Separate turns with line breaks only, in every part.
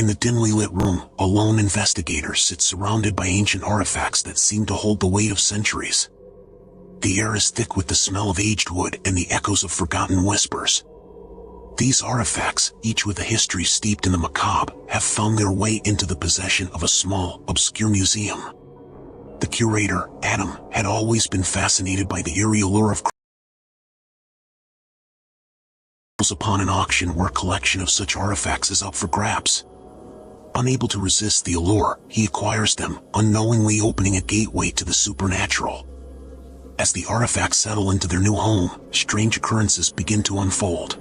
In the dimly lit room, a lone investigator sits surrounded by ancient artifacts that seem to hold the weight of centuries. The air is thick with the smell of aged wood and the echoes of forgotten whispers. These artifacts, each with a history steeped in the macabre, have found their way into the possession of a small, obscure museum. The curator, Adam, had always been fascinated by the eerie allure of upon an auction where a collection of such artifacts is up for grabs. Unable to resist the allure, he acquires them, unknowingly opening a gateway to the supernatural. As the artifacts settle into their new home, strange occurrences begin to unfold.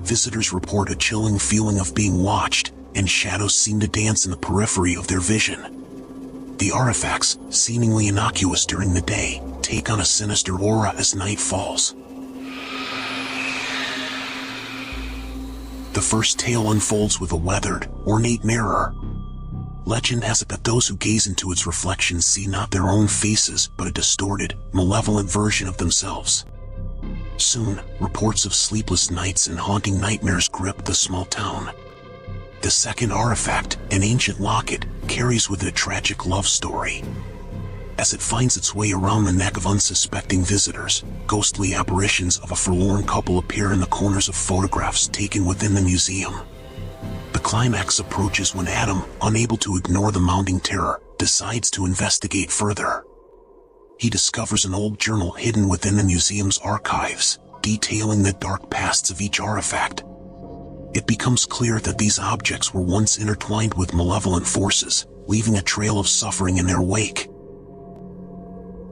Visitors report a chilling feeling of being watched, and shadows seem to dance in the periphery of their vision. The artifacts, seemingly innocuous during the day, take on a sinister aura as night falls. The first tale unfolds with a weathered, ornate mirror. Legend has it that those who gaze into its reflection see not their own faces but a distorted, malevolent version of themselves. Soon, reports of sleepless nights and haunting nightmares grip the small town. The second artifact, an ancient locket, carries with it a tragic love story. As it finds its way around the neck of unsuspecting visitors, ghostly apparitions of a forlorn couple appear in the corners of photographs taken within the museum. The climax approaches when Adam, unable to ignore the mounting terror, decides to investigate further. He discovers an old journal hidden within the museum's archives, detailing the dark pasts of each artifact. It becomes clear that these objects were once intertwined with malevolent forces, leaving a trail of suffering in their wake.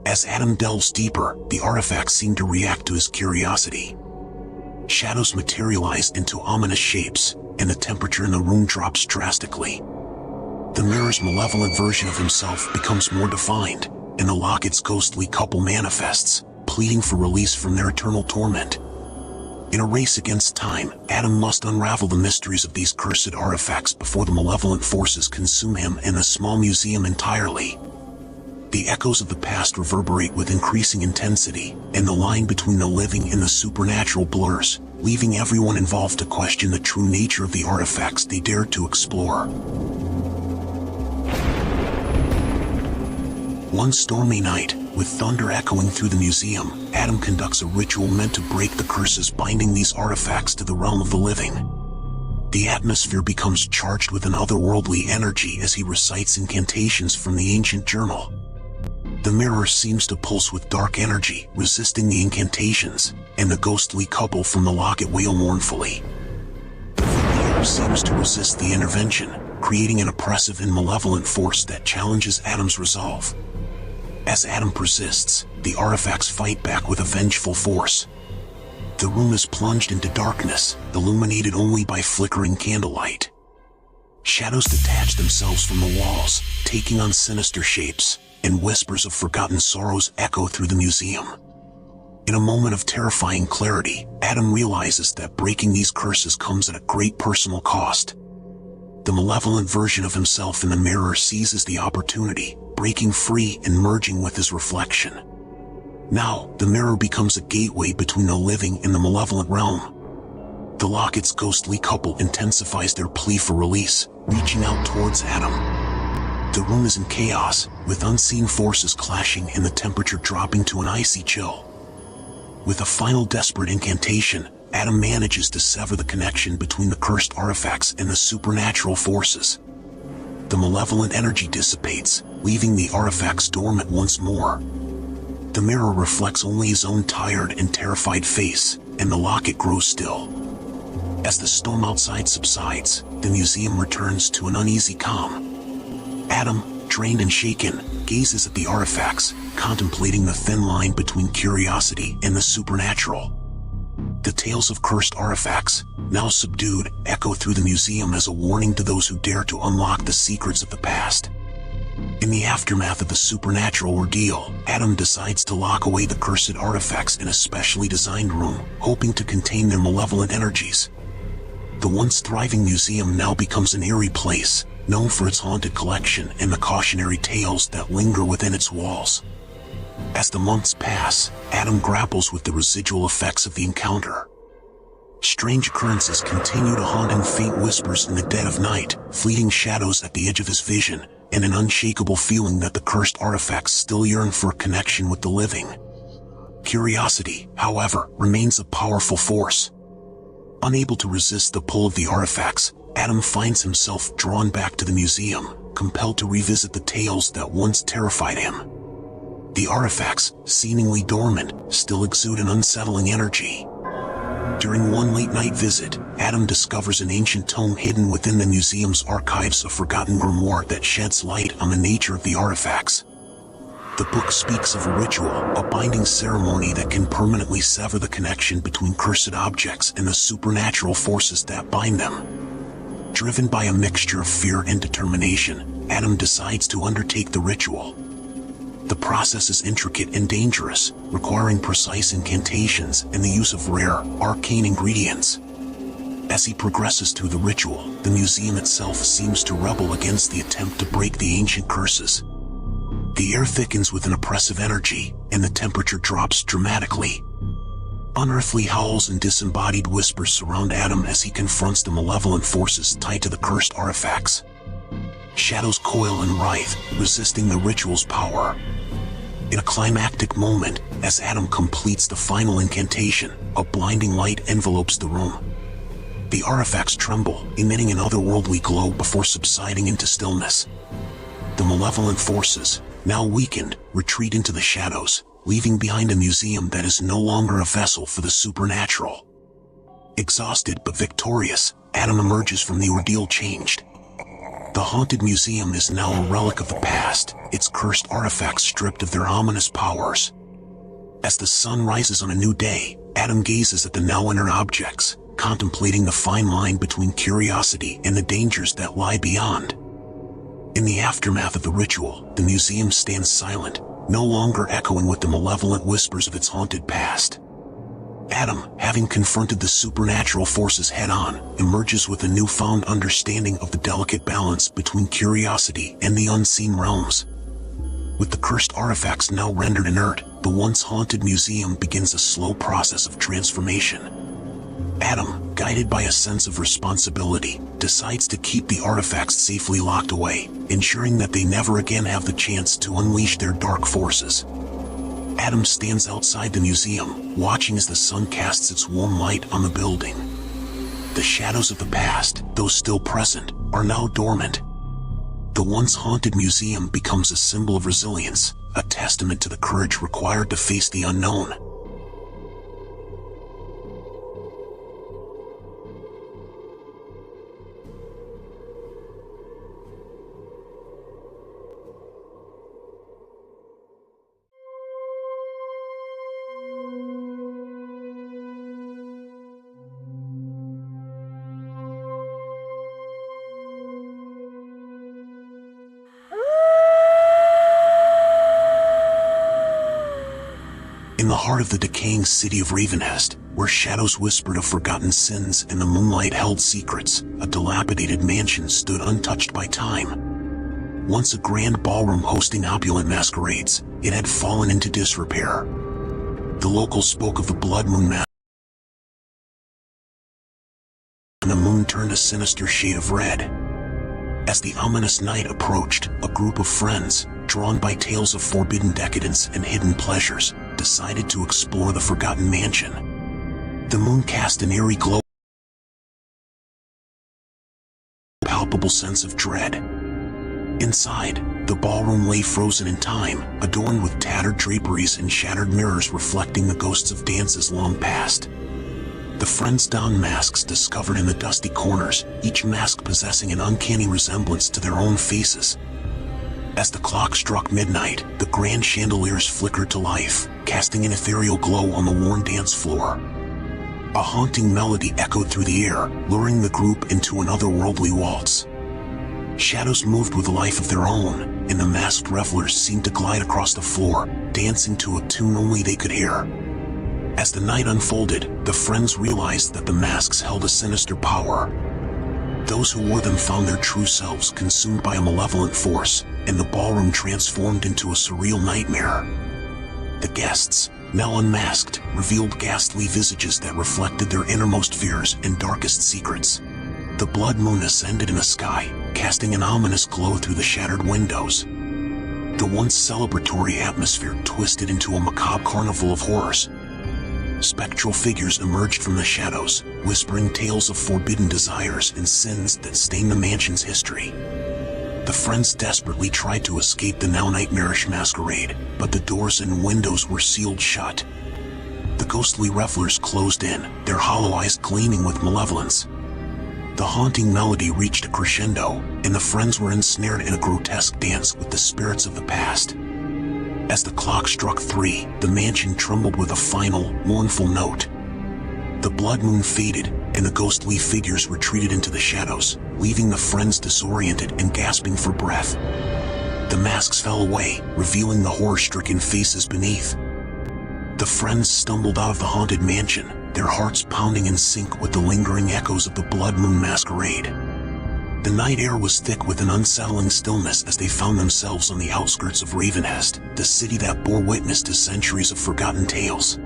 As Adam delves deeper, the artifacts seem to react to his curiosity. Shadows materialize into ominous shapes, and the temperature in the room drops drastically. The mirror's malevolent version of himself becomes more defined, and the locket's ghostly couple manifests, pleading for release from their eternal torment. In a race against time, Adam must unravel the mysteries of these cursed artifacts before the malevolent forces consume him and the small museum entirely. The echoes of the past reverberate with increasing intensity, and the line between the living and the supernatural blurs, leaving everyone involved to question the true nature of the artifacts they dared to explore. One stormy night, with thunder echoing through the museum, Adam conducts a ritual meant to break the curses binding these artifacts to the realm of the living. The atmosphere becomes charged with an otherworldly energy as he recites incantations from the ancient journal. The mirror seems to pulse with dark energy, resisting the incantations, and the ghostly couple from the locket wail mournfully. The very air seems to resist the intervention, creating an oppressive and malevolent force that challenges Adam's resolve. As Adam persists, the artifacts fight back with a vengeful force. The room is plunged into darkness, illuminated only by flickering candlelight. Shadows detach themselves from the walls, taking on sinister shapes, and whispers of forgotten sorrows echo through the museum. In a moment of terrifying clarity, Adam realizes that breaking these curses comes at a great personal cost. The malevolent version of himself in the mirror seizes the opportunity, breaking free and merging with his reflection. Now, the mirror becomes a gateway between the living and the malevolent realm. The locket's ghostly couple intensifies their plea for release, reaching out towards Adam. The room is in chaos, with unseen forces clashing and the temperature dropping to an icy chill. With a final desperate incantation, Adam manages to sever the connection between the cursed artifacts and the supernatural forces. The malevolent energy dissipates, leaving the artifacts dormant once more. The mirror reflects only his own tired and terrified face, and the locket grows still. As the storm outside subsides, the museum returns to an uneasy calm. Adam, drained and shaken, gazes at the artifacts, contemplating the thin line between curiosity and the supernatural. The tales of cursed artifacts, now subdued, echo through the museum as a warning to those who dare to unlock the secrets of the past. In the aftermath of the supernatural ordeal, Adam decides to lock away the cursed artifacts in a specially designed room, hoping to contain their malevolent energies. The once thriving museum now becomes an eerie place, known for its haunted collection and the cautionary tales that linger within its walls. As the months pass, Adam grapples with the residual effects of the encounter. Strange occurrences continue to haunt him, faint whispers in the dead of night, fleeting shadows at the edge of his vision, and an unshakable feeling that the cursed artifacts still yearn for a connection with the living. Curiosity, however, remains a powerful force. Unable to resist the pull of the artifacts, Adam finds himself drawn back to the museum, compelled to revisit the tales that once terrified him. The artifacts, seemingly dormant, still exude an unsettling energy. During one late-night visit, Adam discovers an ancient tome hidden within the museum's archives, a forgotten grimoire that sheds light on the nature of the artifacts. The book speaks of a ritual, a binding ceremony that can permanently sever the connection between cursed objects and the supernatural forces that bind them. Driven by a mixture of fear and determination, Adam decides to undertake the ritual. The process is intricate and dangerous, requiring precise incantations and the use of rare, arcane ingredients. As he progresses through the ritual, the museum itself seems to rebel against the attempt to break the ancient curses. The air thickens with an oppressive energy, and the temperature drops dramatically. Unearthly howls and disembodied whispers surround Adam as he confronts the malevolent forces tied to the cursed artifacts. Shadows coil and writhe, resisting the ritual's power. In a climactic moment, as Adam completes the final incantation, a blinding light envelopes the room. The artifacts tremble, emitting an otherworldly glow before subsiding into stillness. The malevolent forces, now weakened, retreat into the shadows, leaving behind a museum that is no longer a vessel for the supernatural. Exhausted but victorious, Adam emerges from the ordeal changed. The haunted museum is now a relic of the past, its cursed artifacts stripped of their ominous powers. As the sun rises on a new day, Adam gazes at the now inert objects, contemplating the fine line between curiosity and the dangers that lie beyond. In the aftermath of the ritual, the museum stands silent, no longer echoing with the malevolent whispers of its haunted past. Adam, having confronted the supernatural forces head-on, emerges with a newfound understanding of the delicate balance between curiosity and the unseen realms. With the cursed artifacts now rendered inert, the once haunted museum begins a slow process of transformation. Adam, guided by a sense of responsibility, decides to keep the artifacts safely locked away, ensuring that they never again have the chance to unleash their dark forces. Adam stands outside the museum, watching as the sun casts its warm light on the building. The shadows of the past, though still present, are now dormant. The once haunted museum becomes a symbol of resilience, a testament to the courage required to face the unknown. In the heart of the decaying city of Ravenhest, where shadows whispered of forgotten sins and the moonlight held secrets, a dilapidated mansion stood untouched by time. Once a grand ballroom hosting opulent masquerades, it had fallen into disrepair. The locals spoke of the blood moon mask, and the moon turned a sinister shade of red. As the ominous night approached, a group of friends, drawn by tales of forbidden decadence and hidden pleasures, decided to explore the forgotten mansion. The moon cast an eerie glow, a palpable sense of dread. Inside, the ballroom lay frozen in time, adorned with tattered draperies and shattered mirrors reflecting the ghosts of dances long past. The friends donned masks discovered in the dusty corners, each mask possessing an uncanny resemblance to their own faces. As the clock struck midnight, the grand chandeliers flickered to life, casting an ethereal glow on the worn dance floor. A haunting melody echoed through the air, luring the group into an otherworldly waltz. Shadows moved with a life of their own, and the masked revelers seemed to glide across the floor, dancing to a tune only they could hear. As the night unfolded, the friends realized that the masks held a sinister power. Those who wore them found their true selves consumed by a malevolent force, and the ballroom transformed into a surreal nightmare. The guests, now unmasked, revealed ghastly visages that reflected their innermost fears and darkest secrets. The blood moon ascended in the sky, casting an ominous glow through the shattered windows. The once celebratory atmosphere twisted into a macabre carnival of horrors. Spectral figures emerged from the shadows, whispering tales of forbidden desires and sins that stain the mansion's history. The friends desperately tried to escape the now nightmarish masquerade, but the doors and windows were sealed shut. The ghostly revelers closed in, their hollow eyes gleaming with malevolence. The haunting melody reached a crescendo, and the friends were ensnared in a grotesque dance with the spirits of the past. As the clock struck 3, the mansion trembled with a final, mournful note. The blood moon faded, and the ghostly figures retreated into the shadows, leaving the friends disoriented and gasping for breath. The masks fell away, revealing the horror-stricken faces beneath. The friends stumbled out of the haunted mansion, their hearts pounding in sync with the lingering echoes of the blood moon masquerade. The night air was thick with an unsettling stillness as they found themselves on the outskirts of Ravenhest, the city that bore witness to centuries of forgotten tales.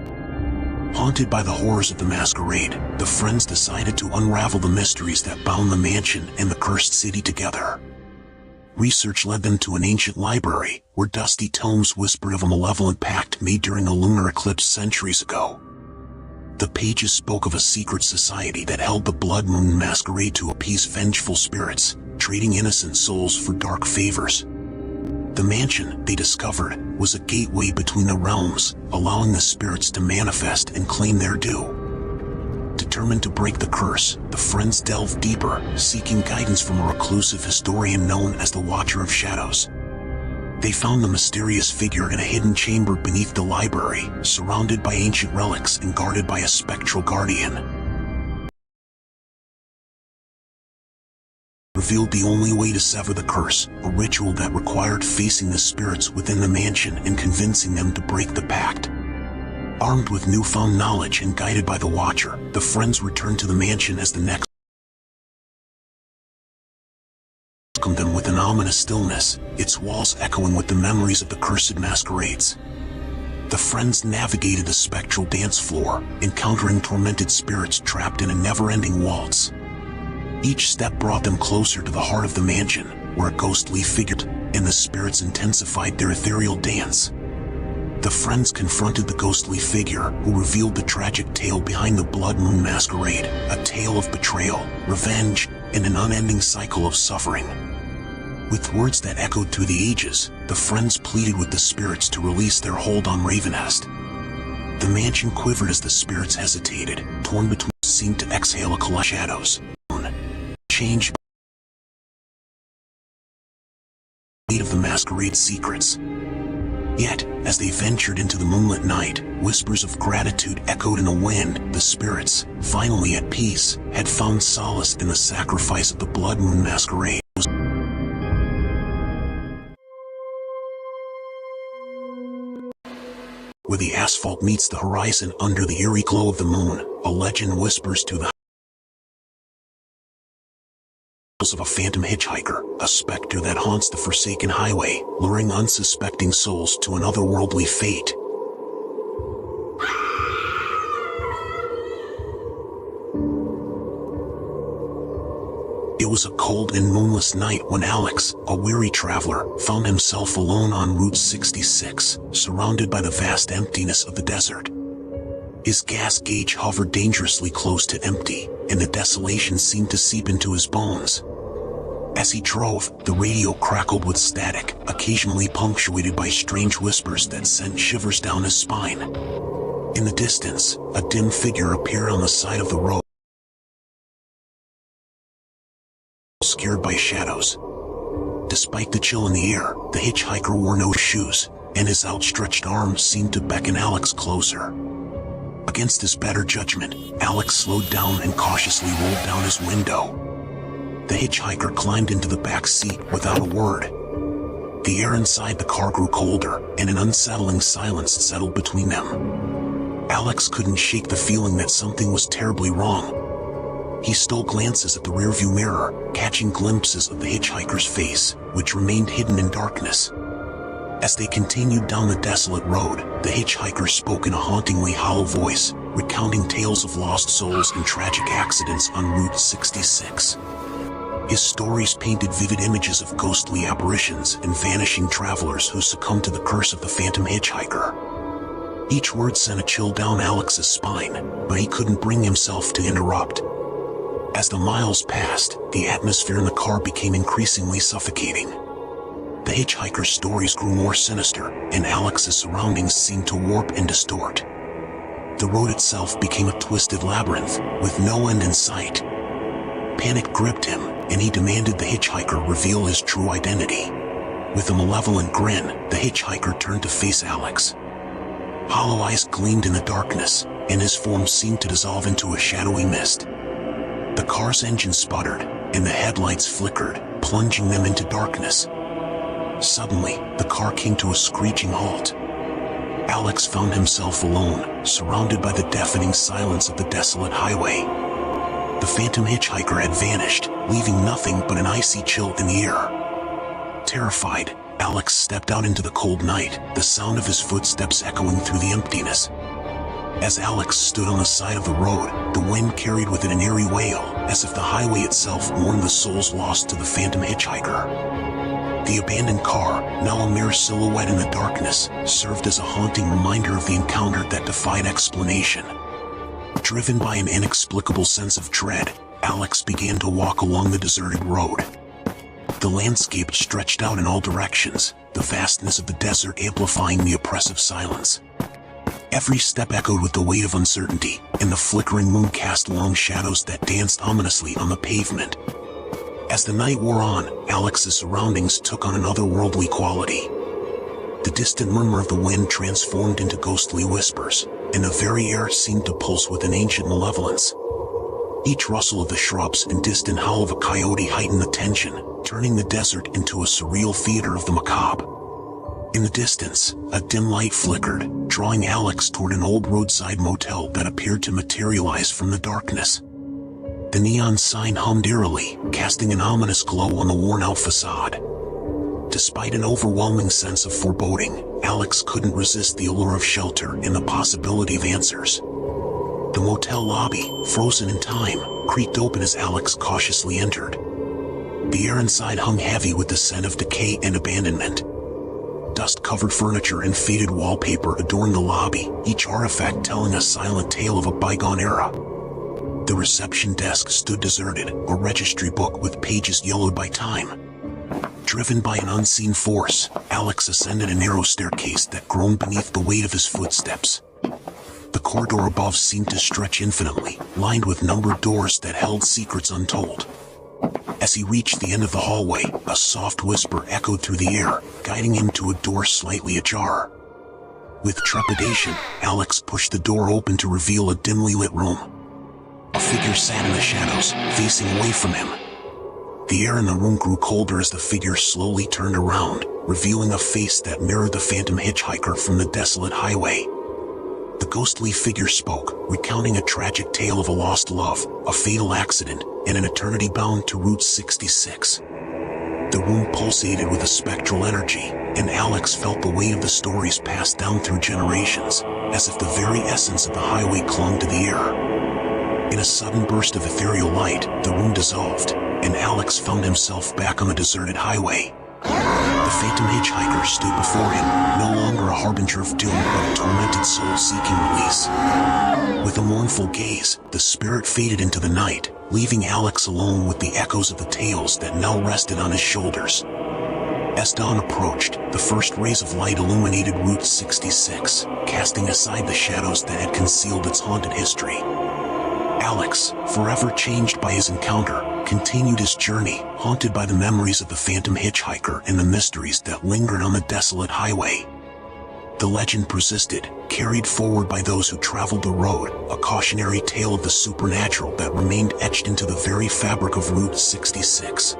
Haunted by the horrors of the masquerade, the friends decided to unravel the mysteries that bound the mansion and the cursed city together. Research led them to an ancient library, where dusty tomes whispered of a malevolent pact made during a lunar eclipse centuries ago. The pages spoke of a secret society that held the blood moon masquerade to appease vengeful spirits, trading innocent souls for dark favors. The mansion, they discovered, was a gateway between the realms, allowing the spirits to manifest and claim their due. Determined to break the curse, the friends delved deeper, seeking guidance from a reclusive historian known as the Watcher of Shadows. They found the mysterious figure in a hidden chamber beneath the library, surrounded by ancient relics and guarded by a spectral guardian. Revealed the only way to sever the curse, a ritual that required facing the spirits within the mansion and convincing them to break the pact. Armed with newfound knowledge and guided by the Watcher, the friends returned to the mansion as the next welcomed them with an ominous stillness, its walls echoing with the memories of the cursed masquerades. The friends navigated the spectral dance floor, encountering tormented spirits trapped in a never-ending waltz. Each step brought them closer to the heart of the mansion, where a ghostly figure and the spirits intensified their ethereal dance. The friends confronted the ghostly figure, who revealed the tragic tale behind the blood moon masquerade, a tale of betrayal, revenge, and an unending cycle of suffering. With words that echoed through the ages, the friends pleaded with the spirits to release their hold on Ravenhest. The mansion quivered as the spirits hesitated, torn between seemed to exhale a cloud of shadows. Changed by the masquerade's secrets. Yet, as they ventured into the moonlit night, whispers of gratitude echoed in the wind. The spirits, finally at peace, had found solace in the sacrifice of the blood moon masquerade. Where the asphalt meets the horizon under the eerie glow of the moon, a legend whispers to the of a phantom hitchhiker, a specter that haunts the forsaken highway, luring unsuspecting souls to an otherworldly fate. It was a cold and moonless night when Alex, a weary traveler, found himself alone on Route 66, surrounded by the vast emptiness of the desert. His gas gauge hovered dangerously close to empty, and the desolation seemed to seep into his bones. As he drove, the radio crackled with static, occasionally punctuated by strange whispers that sent shivers down his spine. In the distance, a dim figure appeared on the side of the road, scared by shadows. Despite the chill in the air, the hitchhiker wore no shoes, and his outstretched arms seemed to beckon Alex closer. Against his better judgment, Alex slowed down and cautiously rolled down his window. The hitchhiker climbed into the back seat without a word. The air inside the car grew colder, and an unsettling silence settled between them. Alex couldn't shake the feeling that something was terribly wrong. He stole glances at the rearview mirror, catching glimpses of the hitchhiker's face, which remained hidden in darkness. As they continued down the desolate road, the hitchhiker spoke in a hauntingly hollow voice, recounting tales of lost souls and tragic accidents on Route 66. His stories painted vivid images of ghostly apparitions and vanishing travelers who succumbed to the curse of the phantom hitchhiker. Each word sent a chill down Alex's spine, but he couldn't bring himself to interrupt. As the miles passed, the atmosphere in the car became increasingly suffocating. The hitchhiker's stories grew more sinister, and Alex's surroundings seemed to warp and distort. The road itself became a twisted labyrinth, with no end in sight. Panic gripped him, and he demanded the hitchhiker reveal his true identity. With a malevolent grin, the hitchhiker turned to face Alex. Hollow eyes gleamed in the darkness, and his form seemed to dissolve into a shadowy mist. The car's engine sputtered, and the headlights flickered, plunging them into darkness. Suddenly, the car came to a screeching halt. Alex found himself alone, surrounded by the deafening silence of the desolate highway. The phantom hitchhiker had vanished, leaving nothing but an icy chill in the air. Terrified, Alex stepped out into the cold night, the sound of his footsteps echoing through the emptiness. As Alex stood on the side of the road, the wind carried with it an eerie wail, as if the highway itself mourned the souls lost to the phantom hitchhiker. The abandoned car, now a mere silhouette in the darkness, served as a haunting reminder of the encounter that defied explanation. Driven by an inexplicable sense of dread, Alex began to walk along the deserted road. The landscape stretched out in all directions, the vastness of the desert amplifying the oppressive silence. Every step echoed with the weight of uncertainty, and the flickering moon cast long shadows that danced ominously on the pavement. As the night wore on, Alex's surroundings took on an otherworldly quality. The distant murmur of the wind transformed into ghostly whispers, and the very air seemed to pulse with an ancient malevolence. Each rustle of the shrubs and distant howl of a coyote heightened the tension, turning the desert into a surreal theater of the macabre. In the distance, a dim light flickered, drawing Alex toward an old roadside motel that appeared to materialize from the darkness. The neon sign hummed eerily, casting an ominous glow on the worn-out facade. Despite an overwhelming sense of foreboding, Alex couldn't resist the allure of shelter and the possibility of answers. The motel lobby, frozen in time, creaked open as Alex cautiously entered. The air inside hung heavy with the scent of decay and abandonment. Dust-covered furniture and faded wallpaper adorned the lobby, each artifact telling a silent tale of a bygone era. The reception desk stood deserted, a registry book with pages yellowed by time. Driven by an unseen force, Alex ascended a narrow staircase that groaned beneath the weight of his footsteps. The corridor above seemed to stretch infinitely, lined with numbered doors that held secrets untold. As he reached the end of the hallway, a soft whisper echoed through the air, guiding him to a door slightly ajar. With trepidation, Alex pushed the door open to reveal a dimly lit room. A figure sat in the shadows, facing away from him. The air in the room grew colder as the figure slowly turned around, revealing a face that mirrored the phantom hitchhiker from the desolate highway. The ghostly figure spoke, recounting a tragic tale of a lost love, a fatal accident, and an eternity bound to Route 66. The room pulsated with a spectral energy, and Alex felt the weight of the stories passed down through generations, as if the very essence of the highway clung to the air. In a sudden burst of ethereal light, the room dissolved, and Alex found himself back on the deserted highway. The phantom hitchhiker stood before him, no longer a harbinger of doom but a tormented soul seeking release. With a mournful gaze, the spirit faded into the night, leaving Alex alone with the echoes of the tales that now rested on his shoulders. As dawn approached, the first rays of light illuminated Route 66, casting aside the shadows that had concealed its haunted history. Alex, forever changed by his encounter, continued his journey, haunted by the memories of the phantom hitchhiker and the mysteries that lingered on the desolate highway. The legend persisted, carried forward by those who traveled the road, a cautionary tale of the supernatural that remained etched into the very fabric of Route 66.